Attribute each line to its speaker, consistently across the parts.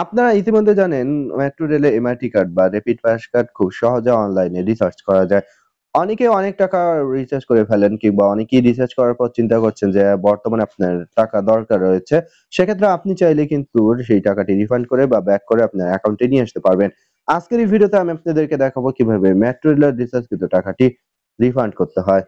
Speaker 1: আপনারা ইতিমধ্যে জানেন মেট্রো রেলে এমআরটি কার্ড বা র‍্যাপিড পাস কার্ড খুব সহজে অনলাইনে রিসার্চ করা যায়। অনেকে অনেক টাকা রিচার্জ করে ফেলেন কিংবা অনেকেই রিসার্চ করার পর চিন্তা করছেন যে বর্তমানে আপনার টাকা দরকার রয়েছে। সেক্ষেত্রে আপনি চাইলে কিন্তু সেই টাকাটি রিফান্ড করে বা ব্যাক করে আপনার অ্যাকাউন্টে নিয়ে আসতে পারবেন। আজকের এই ভিডিওতে আমি আপনাদেরকে দেখাবো কিভাবে মেট্রো রেলের রিচার্জকৃত টাকাটি রিফান্ড করতে হয়।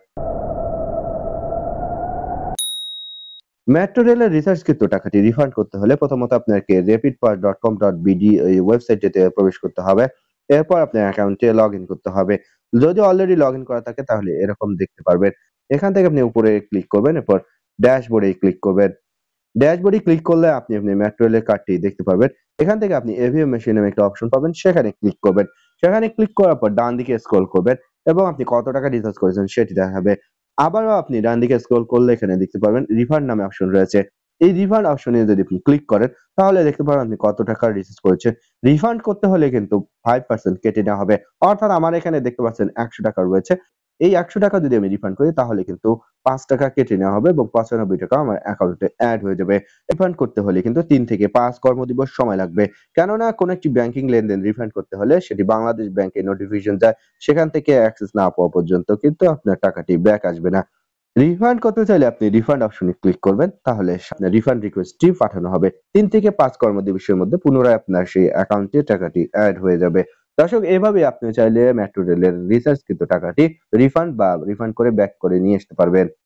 Speaker 1: মেট্রো রেলের রিচার্জকৃত টাকাটি রিফান্ড করতে হলে প্রথমত আপনাকে rapidpass.com.bd এই ওয়েবসাইটটিতে প্রবেশ করতে হবে। এরপর আপনার অ্যাকাউন্টে লগইন করতে হবে। যদি অলরেডি লগইন করা থাকে তাহলে এরকম দেখতে পারবেন। এখান থেকে আপনি উপরে ক্লিক করবেন, এরপর ড্যাশবোর্ডে ক্লিক করবেন। ড্যাশবোর্ডে ক্লিক করলে আপনি মেট্রো রেলের কার্ডটি দেখতে পারবেন। এখান থেকে আপনি এভিএম মেশিন নামে একটা অপশন পাবেন, সেখানে ক্লিক করবেন। সেখানে ক্লিক করার পর ডান দিকে স্ক্রল করবেন এবং আপনি কত টাকা রিচার্জ করেছেন সেটি দেখাবে। আবারও আপনি ডান দিকে স্ক্রল করলে এখানে দেখতে পারবেন রিফান্ড নামে অপশন রয়েছে। এই রিফান্ড অপশনে যদি আপনি ক্লিক করেন তাহলে দেখতে পারবেন আপনি কত টাকা রিচার্জ করেছেন। রিফান্ড করতে হলে কিন্তু 5% কেটে নেওয়া হবে। অর্থাৎ আমার এখানে দেখতে পাচ্ছেন ৳১০০ রয়েছে। এই ৳১০০ যদি আমি রিফান্ড করি তাহলে কিন্তু ৳৫ কেটে নেওয়া হবে এবং ৳৯৫ আমার অ্যাকাউন্টে এড হয়ে যাবে। রিফান্ড করতে হলে কিন্তু ৩ থেকে ৫ কর্মদিবস সময় লাগবে। কেননা কোন একটি ব্যাংকিং লেনদেন রিফান্ড করতে হলে সেটি বাংলাদেশ ব্যাংকে নোটিফিকেশন যায়। সেখান থেকে অ্যাক্সেস না পাওয়া পর্যন্ত কিন্তু আপনার টাকাটি ব্যাক আসবে না। রিফান্ড করতে চাইলে আপনি রিফান্ড অপশনে ক্লিক করবেন। তাহলে আপনার রিফান্ড রিকোয়েস্টটি পাঠানো হবে। ৩ থেকে ৫ কর্মদিবসের মধ্যে পুনরায় আপনার সেই অ্যাকাউন্টে টাকাটি এড হয়ে যাবে। দর্শক, এভাবে আপনি চাইলে মেট্রো রেলের রিচার্জকৃত টাকাটি রিফান্ড করে ব্যাক করে নিয়ে আসতে পারবেন।